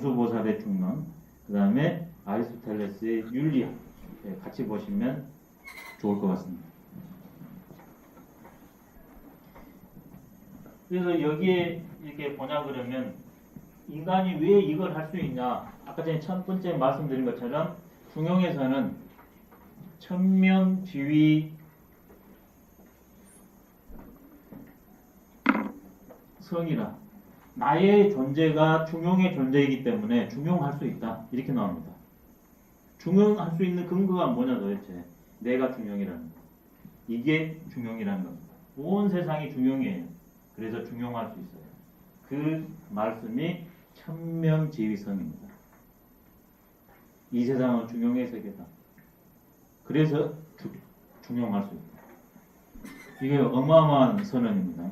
공수보살의 중론, 그 다음에 아리스토텔레스의 윤리 같이 보시면 좋을 것 같습니다. 그래서 여기에 이렇게 보냐 그러면 인간이 왜 이걸 할 수 있냐? 아까 전에 첫 번째 말씀드린 것처럼 중용에서는 천명지위 성이라 나의 존재가 중용의 존재이기 때문에 중용할 수 있다. 이렇게 나옵니다. 중용할 수 있는 근거가 뭐냐 도대체. 내가 중용이라는 거. 이게 중용이라는 겁니다. 온 세상이 중용이에요. 그래서 중용할 수 있어요. 그 말씀이 천명지위성입니다. 이 세상은 중용의 세계다. 그래서 중용할 수 있다. 이게 어마어마한 선언입니다.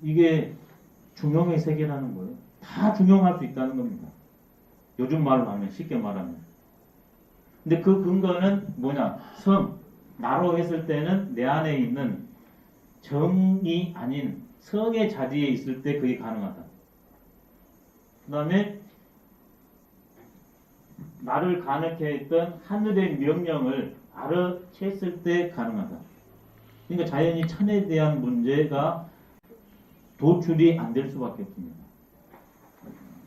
이게 중용의 세계라는 거예요. 다 중용할 수 있다는 겁니다. 요즘 말로 하면, 쉽게 말하면. 근데 그 근거는 뭐냐? 성. 나로 했을 때는 내 안에 있는 정이 아닌 성의 자리에 있을 때 그게 가능하다. 그 다음에 나를 가능케 했던 하늘의 명령을 알아챘을 때 가능하다. 그러니까 자연히 천에 대한 문제가 도출이 안 될 수밖에 없습니다.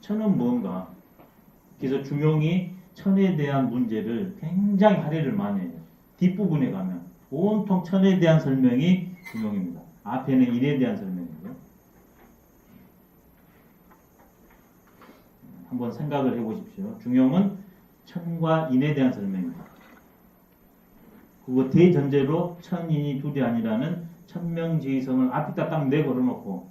천은 뭔가? 그래서 중용이 천에 대한 문제를 굉장히 할애를 많이 해요. 뒷부분에 가면 온통 천에 대한 설명이 중용입니다. 앞에는 인에 대한 설명이고요. 한번 생각을 해보십시오. 중용은 천과 인에 대한 설명입니다. 그거 대전제로 천인이 둘이 아니라는 천명지위성을 앞에다 딱 내걸어놓고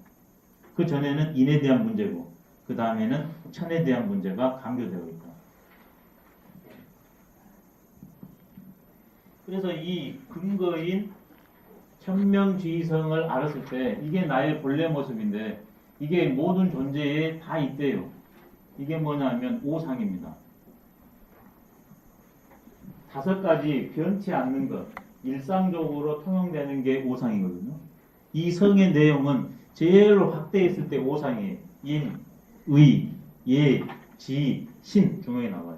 그 전에는 인에 대한 문제고 그 다음에는 천에 대한 문제가 강조되어 있다. 그래서 이 근거인 천명지위성을 알았을 때 이게 나의 본래 모습인데 이게 모든 존재에 다 있대요. 이게 뭐냐면 오상입니다. 5가지 변치 않는 것, 일상적으로 통용되는 게 오상이거든요. 이 성의 내용은 제일로 확대했을 때 오상이에요. 인, 의, 예, 지, 신 중용에 나와요.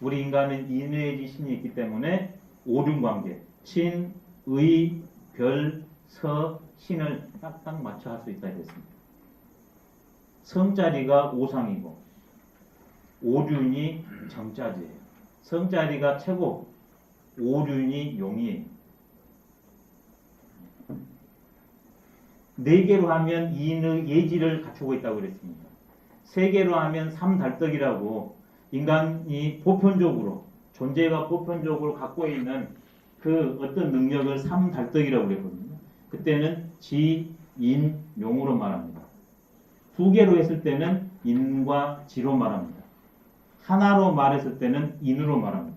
우리 인간은 인의 신이 있기 때문에 오륜관계, 신, 의, 별, 서, 신을 딱딱 맞춰 할 수 있다 했습니다. 성자리가 오상이고 오륜이 정자지예요. 성자리가 최고, 오륜이 용이에요. 4개로 하면 인의 예지를 갖추고 있다고 그랬습니다. 3개로 하면 삼달떡이라고 인간이 보편적으로 존재가 보편적으로 갖고 있는 그 어떤 능력을 삼달떡이라고 그랬거든요. 그때는 지, 인, 용으로 말합니다. 2개로 했을 때는 인과 지로 말합니다. 하나로 말했을 때는 인으로 말합니다.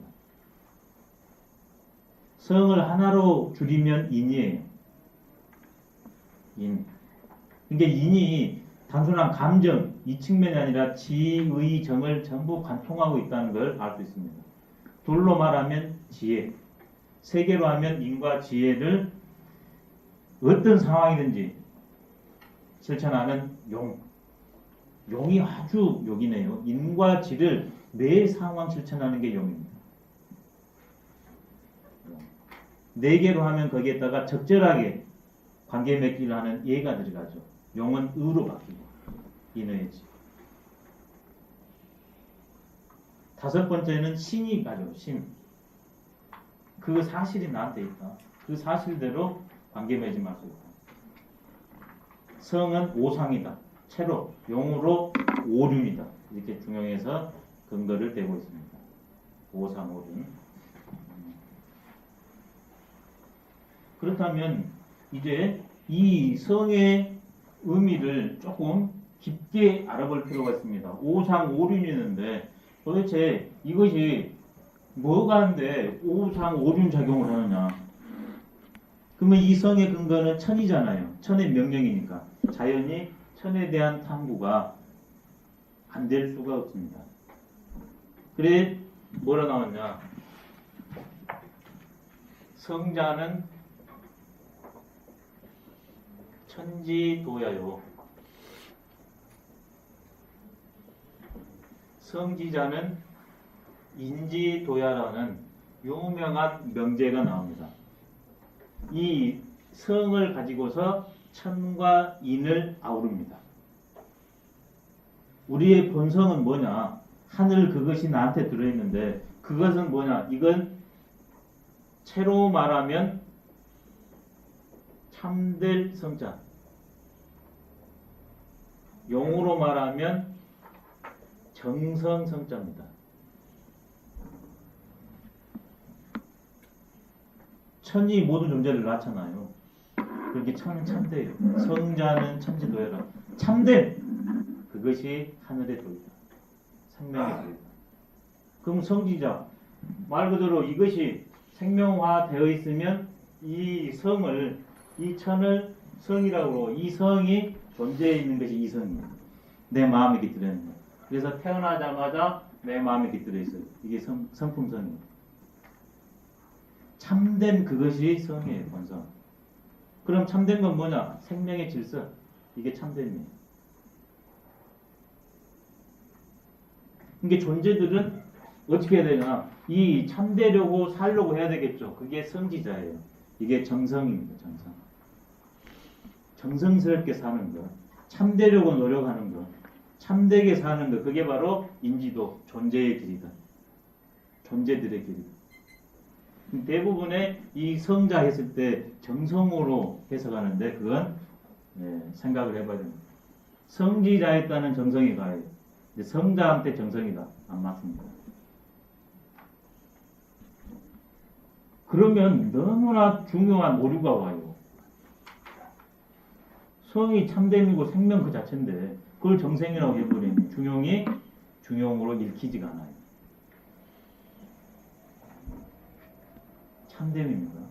성을 하나로 줄이면 인이에요. 인. 그러니까 인이 단순한 감정, 이 측면이 아니라 지의 정을 전부 관통하고 있다는 걸 알 수 있습니다. 2로 말하면 지혜, 3개로 하면 인과 지혜를 어떤 상황이든지 실천하는 용. 용이 아주 용이네요. 인과 지를 매 상황 실천하는 게 용입니다. 4개로 하면 거기에다가 적절하게 관계 맺기를 하는 예가 들어가죠. 용은 의로 바뀌고 인의지. 5번째는 신이 가죠. 신. 그 사실이 나한테 있다. 그 사실대로 관계 맺음할 수 있다. 성은 오상이다. 채로 용으로 오륜이다. 이렇게 중용해서 근거를 대고 있습니다. 오상 오륜. 그렇다면 이제 이 성의 의미를 조금 깊게 알아볼 필요가 있습니다. 오상 오륜이 있는데 도대체 이것이 뭐가 한데 오상 오륜 작용을 하느냐. 그러면 이 성의 근거는 천이잖아요. 천의 명령이니까 자연히 천에 대한 탐구가 안 될 수가 없습니다. 그래 뭐라 나왔냐. 성자는 천지도야요. 성지자는 인지도야라는 유명한 명제가 나옵니다. 이 성을 가지고서 천과 인을 아우릅니다. 우리의 본성은 뭐냐? 하늘 그것이 나한테 들어있는데 그것은 뭐냐? 이건 채로 말하면 참될 성자, 용어로 말하면 정성 성자입니다. 천이 모든 존재를 낳잖아요. 그렇게 천은 참돼요. 성자는 천지도야라. 참됨, 그것이 하늘의 도이다. 생명의 도이다. 그럼 성지자, 말 그대로 이것이 생명화되어 있으면 이 성을, 이 천을 성이라고, 이 성이 존재해 있는 것이 이 성이에요. 내 마음에 깃들어 있는 거예요. 그래서 태어나자마자 내 마음에 깃들어 있어요. 이게 성품성이에요. 참된 그것이 성이에요, 본성. 그럼 참된 건 뭐냐? 생명의 질서. 이게 참됨이에요. 이게 존재들은 어떻게 해야 되냐? 이 참되려고 살려고 해야 되겠죠. 그게 성지자예요. 이게 정성입니다, 정성. 정성스럽게 사는 것. 참되려고 노력하는 것. 참되게 사는 것. 그게 바로 인지도, 존재의 길이다. 존재들의 길이다. 대부분의 이 성자 했을 때 정성으로 해석하는데 그건 생각을 해봐야 됩니다. 성지자했다는 정성이 가요. 성자한테 정성이다. 안 맞습니다. 그러면 너무나 중요한 오류가 와요. 성이 참됨이고 생명 그 자체인데 그걸 정생이라고 해버리니 중용이 중용으로 읽히지가 않아요. 참됨입니다.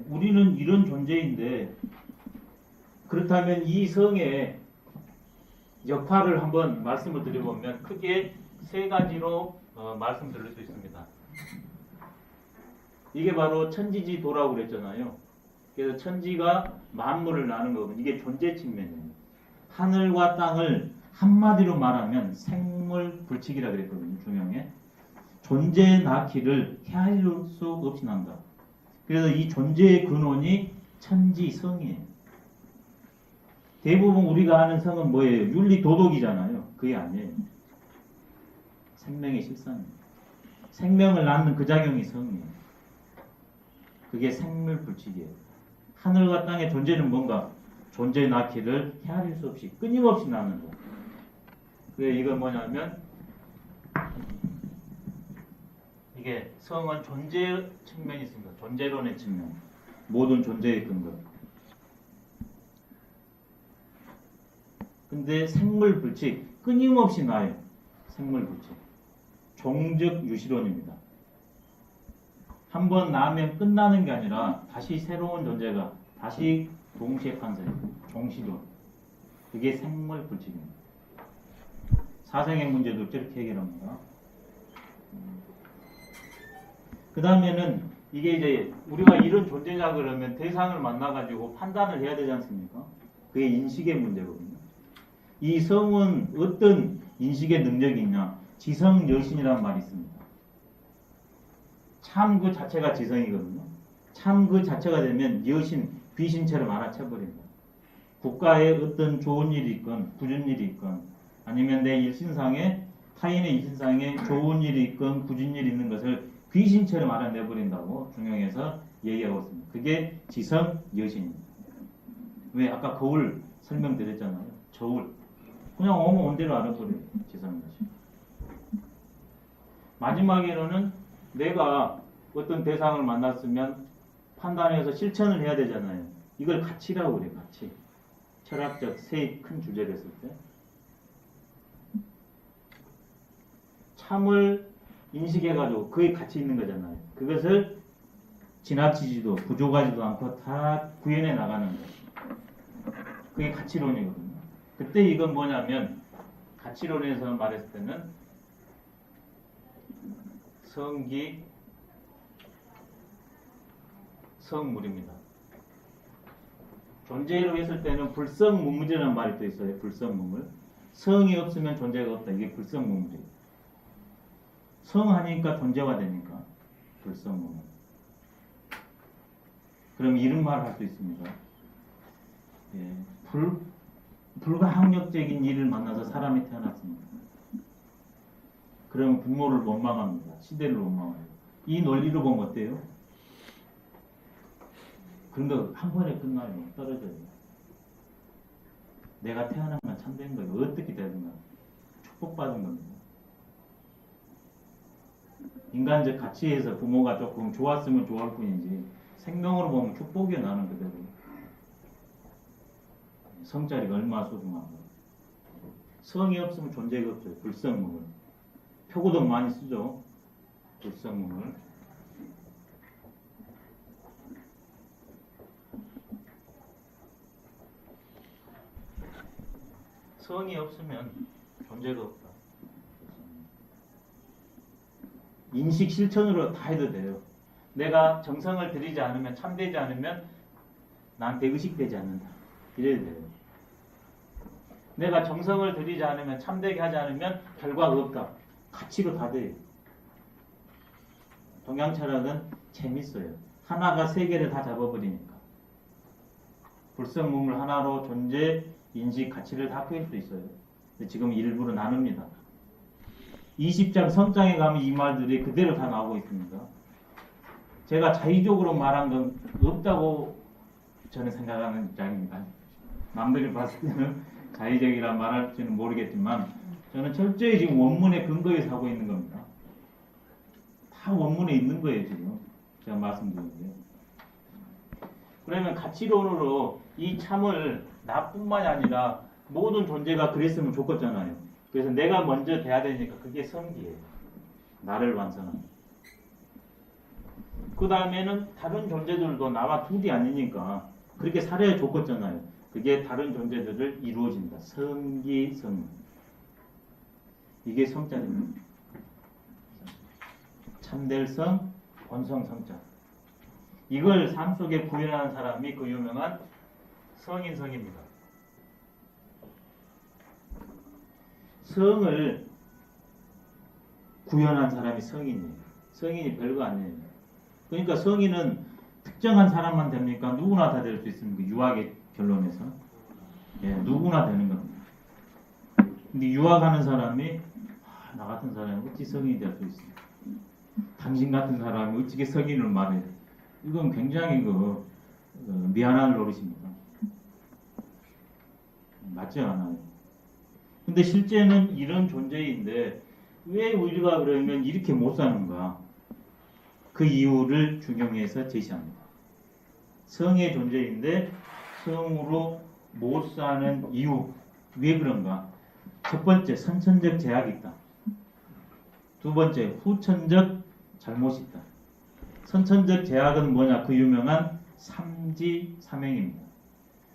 우리는 이런 존재인데 그렇다면 이 성의 역할을 한번 말씀을 드려보면 크게 세 가지로 말씀드릴 수 있습니다. 이게 바로 천지지도라고 그랬잖아요. 그래서 천지가 만물을 나는 거거든요. 이게 존재 측면이에요. 하늘과 땅을 한마디로 말하면 생물불칙이라 그랬거든요. 중용에. 존재 낳기를 헤아릴 수 없이 난다. 그래서 이 존재의 근원이 천지성이에요. 대부분 우리가 아는 성은 뭐예요? 윤리도덕이잖아요. 그게 아니에요. 생명의 실상이에요. 생명을 낳는 그 작용이 성이에요. 그게 생물불칙이에요. 하늘과 땅의 존재는 뭔가? 존재 낳기를 헤아릴 수 없이 끊임없이 낳는 거. 그게 이건 뭐냐면 이게 성은 존재 측면이 있습니다. 존재론의 측면. 모든 존재의 근거. 근데 생물불칙 끊임없이 나요. 생물불칙. 종적 유실론입니다. 한번 나면 끝나는 게 아니라 다시 새로운 존재가 다시 동시에 탄생해요. 종시론. 그게 생물불칙입니다. 사생의 문제도 저렇게 해결합니다. 그 다음에는 이게 이제 우리가 이런 존재냐 그러면 대상을 만나가지고 판단을 해야 되지 않습니까? 그게 인식의 문제거든요. 이 성은 어떤 인식의 능력이 있냐? 지성여신이라는 말이 있습니다. 참 그 자체가 지성이거든요. 참 그 자체가 되면 여신, 귀신처럼 알아채버립니다. 국가에 어떤 좋은 일이 있건 굳은 일이 있건 아니면 내 일신상에 타인의 일신상에 좋은 일이 있건 굳은 일이 있는 것을 귀신처럼 알아내버린다고 중용에서 얘기하고 있습니다. 그게 지성여신입니다. 왜? 아까 거울 설명드렸잖아요. 저울. 그냥 오면 온 대로 알아버려요. 지성여신. 마지막에는 내가 어떤 대상을 만났으면 판단해서 실천을 해야 되잖아요. 이걸 가치라고 그래요. 가치. 철학적 세입 큰 주제를 했을 때. 참을 인식해가지고 그게 가치 있는 거잖아요. 그것을 지나치지도 부족하지도 않고 다 구현해 나가는 거예요. 그게 가치론이거든요. 그때 이건 뭐냐면 가치론에서 말했을 때는 성기 성물입니다. 존재로 했을 때는 불성무무지라는 말이 또 있어요. 불성무물. 성이 없으면 존재가 없다. 이게 불성무무지. 성하니까 존재가 되니까 불성무물. 그럼 이런 말을 할 수 있습니다. 예, 불가항력적인 일을 만나서 사람이 태어났습니다. 그럼 부모를 원망합니다. 시대를 원망해요. 이 논리로 보면 어때요? 그런 거 한 번에 끝나요. 떨어져요. 내가 태어난 건 참된 거예요. 어떻게 되든 간 축복받은 겁니다. 인간적 가치에서 부모가 조금 좋았으면 좋을 뿐이지 생명으로 보면 축복이 나는 그대로. 성자리가 얼마나 소중한가. 성이 없으면 존재가 없어요. 불성문을. 표고도 많이 쓰죠. 불성문을. 성이 없으면 존재가 없다. 인식 실천으로 다 해도 돼요. 내가 정성을 들이지 않으면, 참되지 않으면 나한테 의식되지 않는다. 이래도 돼요. 내가 정성을 들이지 않으면, 참되게 하지 않으면 결과가 없다. 가치로 다 돼요. 동양 철학은 재밌어요. 하나가 세 개를 다 잡아버리니까. 불성문물 하나로 존재, 인식, 가치를 다 표현할 수 있어요. 근데 지금 일부러 나눕니다. 20장 성장에 가면 이 말들이 그대로 다 나오고 있습니다. 제가 자의적으로 말한 건 없다고 저는 생각하는 입장입니다. 남들이 봤을 때는 자의적이라 말할지는 모르겠지만 저는 철저히 지금 원문의 근거에서 하고 있는 겁니다. 다 원문에 있는 거예요, 지금. 제가 말씀드린 게. 그러면 가치론으로 이 참을 나뿐만이 아니라 모든 존재가 그랬으면 좋겠잖아요. 그래서 내가 먼저 돼야 되니까 그게 성기예요. 나를 완성하는. 그 다음에는 다른 존재들도 나와 둘이 아니니까 그렇게 살아야 좋겠잖아요. 그게 다른 존재들을 이루어진다. 성기, 성. 이게 성자입니다. 참될 성, 본성 성자. 이걸 삶 속에 구현하는 사람이 그 유명한 성인성입니다. 성을 구현한 사람이 성인이에요. 성인이 별거 아니에요. 그러니까 성인은 특정한 사람만 됩니까? 누구나 다 될 수 있습니까? 유학의 결론에서. 예, 누구나 되는 겁니다. 근데 유학하는 사람이 나 같은 사람이 어찌 성인이 될 수 있습니까? 당신 같은 사람이 어찌게 성인을 말해요? 이건 굉장히 미안한 노릇입니다. 맞지 않아요. 근데 실제는 이런 존재인데 왜 우리가 그러면 이렇게 못 사는가? 그 이유를 중용해서 제시합니다. 성의 존재인데 성으로 못 사는 이유 왜 그런가? 첫 번째, 선천적 제약이 있다. 두 번째, 후천적 잘못이 있다. 선천적 제약은 뭐냐? 그 유명한 삼지삼행입니다.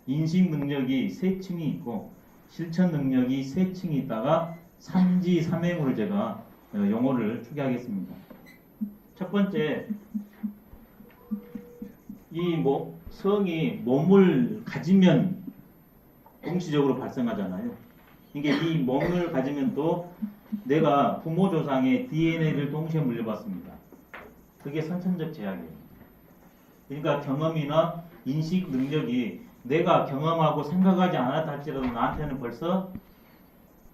인식 능력이 세 층이 있고 실천 능력이 세 층이 있다가 삼지삼행으로 제가 용어를 추계하겠습니다. 첫 번째, 이 성이 몸을 가지면 동시적으로 발생하잖아요. 이게 이 몸을 가지면 또 내가 부모 조상의 DNA를 동시에 물려받습니다. 그게 선천적 제약이에요. 그러니까 경험이나 인식 능력이 내가 경험하고 생각하지 않았다 할지라도 나한테는 벌써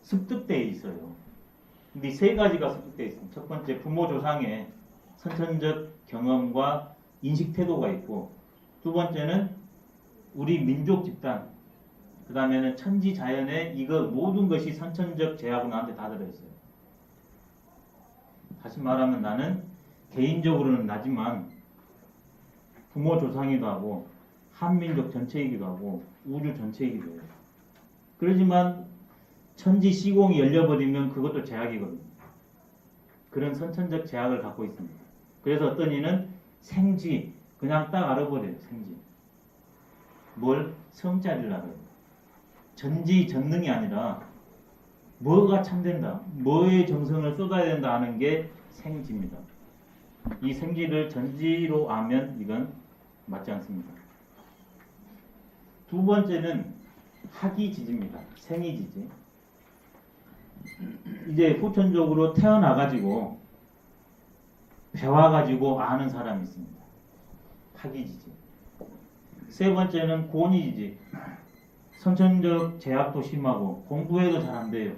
습득되어 있어요. 근데 이 세 가지가 습득되어 있습니다. 첫 번째, 부모 조상의 선천적 경험과 인식 태도가 있고, 두 번째는 우리 민족 집단, 그 다음에는 천지 자연의 이거 모든 것이 선천적 제약으로 나한테 다 들어있어요. 다시 말하면 나는 개인적으로는 나지만 부모 조상이기도 하고 한민족 전체이기도 하고 우주 전체이기도 해요. 그러지만 천지 시공이 열려버리면 그것도 제약이거든요. 그런 선천적 제약을 갖고 있습니다. 그래서 어떤 이는 생지 그냥 딱 알아버려요. 생지. 뭘? 성자리를 알아요. 전지전능이 아니라 뭐가 참된다, 뭐의 정성을 쏟아야 된다 하는 게 생지입니다. 이 생지를 전지로 알면 이건 맞지 않습니다. 두 번째는 학이지지입니다. 생이지지. 이제 후천적으로 태어나가지고 배워가지고 아는 사람이 있습니다. 학이지지. 세 번째는 고니지지. 선천적 제약도 심하고 공부해도 잘 안 돼요.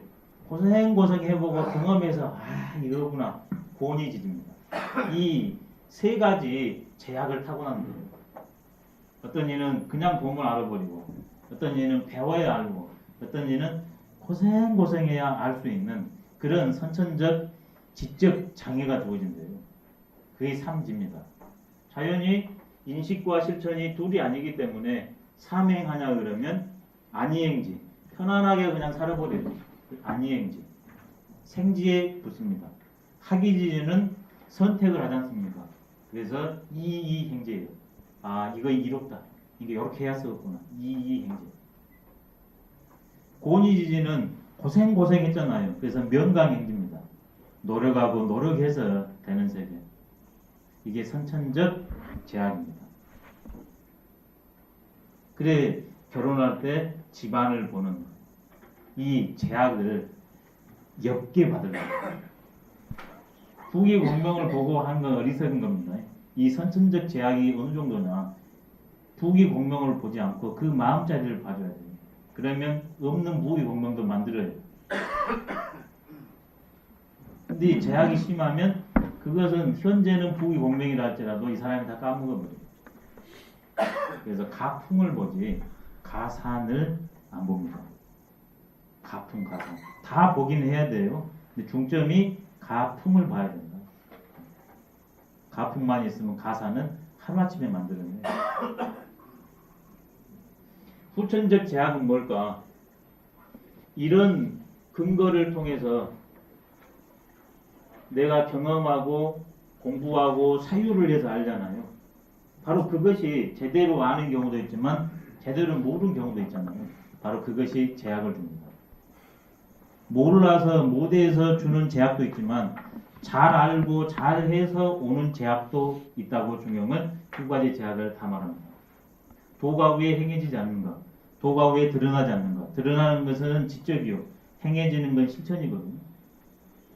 고생 해보고 경험해서 이거구나. 고니지지입니다. 이 세 가지 제약을 타고난 거예요. 어떤 이는 그냥 보면 알아버리고, 어떤 이는 배워야 알고, 어떤 이는 고생해야 알 수 있는 그런 선천적 지적 장애가 주어진대요. 그게 삼지입니다. 자연히 인식과 실천이 둘이 아니기 때문에 삼행하냐 그러면 안이행지. 편안하게 그냥 살아버려요. 안이행지. 생지에 붙습니다. 학이지는 선택을 하지 않습니까? 그래서 이행제예요. 이거 이롭다. 이게 이렇게 해야 쓰겠구나. 이행제. 고니지지는 고생했잖아요. 그래서 명강행지입니다. 노력하고 노력해서 되는 세계. 이게 선천적 제약입니다. 그래 결혼할 때 집안을 보는 이 제약을 옅게 받으려고. 부귀 공명을 보고 한 건 어리석은 겁니다. 이 선천적 제약이 어느 정도냐. 부귀 공명을 보지 않고 그 마음자리를 봐줘야 돼요. 그러면 없는 부귀 공명도 만들어요. 근데 이 제약이 심하면 그것은 현재는 부귀 공명이라 할지라도 이 사람이 다 까먹어버려요. 그래서 가풍을 보지 가산을 안 봅니다. 가풍, 가산. 다 보긴 해야 돼요. 근데 중점이 가풍을 봐야 된다. 가풍만 있으면 가산은 하루아침에 만들어내요. 후천적 제약은 뭘까? 이런 근거를 통해서 내가 경험하고 공부하고 사유를 해서 알잖아요. 바로 그것이 제대로 아는 경우도 있지만 제대로 모르는 경우도 있잖아요. 바로 그것이 제약을 줍니다. 몰라서 못해서 주는 제약도 있지만 잘 알고 잘해서 오는 제약도 있다고 중용은 두 가지 제약을 다 말합니다. 도가 위에 행해지지 않는 것, 도가 위에 드러나지 않는 것. 드러나는 것은 지적이요, 행해지는 건 실천이거든요.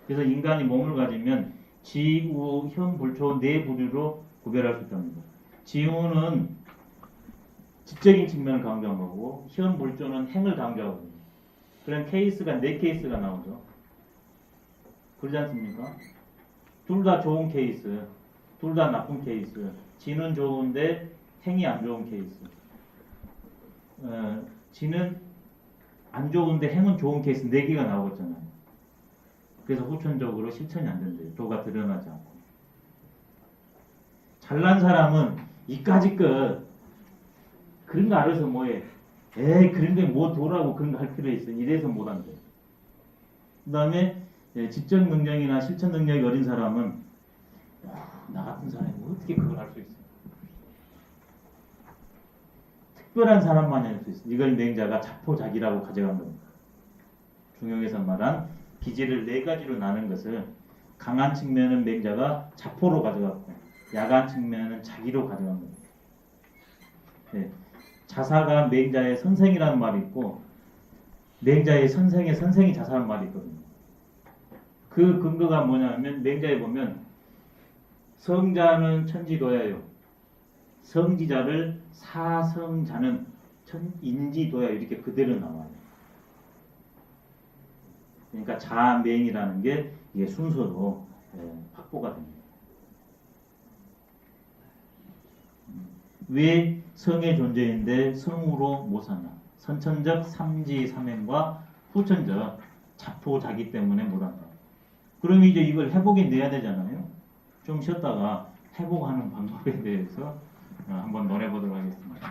그래서 인간이 몸을 가지면 지, 우, 현, 불초 네 부류로 구별할 수 있답니다. 지우는 지적인 측면을 강조한 거고, 현, 불초는 행을 강조하거든요. 그런 케이스가 네 케이스가 나오죠. 그러지 않습니까? 둘 다 좋은 케이스, 둘 다 나쁜 케이스. 지는 좋은데 행이 안 좋은 케이스. 지는 안 좋은데 행은 좋은 케이스 4개가 나오겠잖아요. 그래서 후천적으로 실천이 안 된대요. 도가 드러나지 않고. 잘난 사람은 이까짓 것 그런 거 알아서 뭐해. 그런 게 뭐 도라고 그런 거 할 필요 있어. 이래서 못한대. 그 다음에 지적 능력이나 실천 능력이 어린 사람은 나 같은 사람이 어떻게 그걸 할 수 있어. 특별한 사람만이 할 수 있어. 이걸 맹자가 자포자기라고 가져간 겁니다. 중용에서 말한 기질을 4가지로 나눈 것을 강한 측면은 맹자가 자포로 가져갔고 약한 측면은 자기로 가져간 겁니다. 자사가 맹자의 선생이라는 말이 있고 맹자의 선생의 선생이 자사라는 말이 있거든요. 그 근거가 뭐냐면 맹자에 보면 성자는 천지도야요. 성지자를 사성자는 인지도야 이렇게 그대로 나와요. 그러니까 자맹이라는 게 이게 순서로 확보가 됩니다. 왜 성의 존재인데 성으로 못 사냐? 선천적 삼지삼행과 후천적 자포자기 때문에 못한다. 그럼 이제 이걸 회복해 내야 되잖아요. 좀 쉬었다가 회복하는 방법에 대해서 한번 논해보도록 하겠습니다.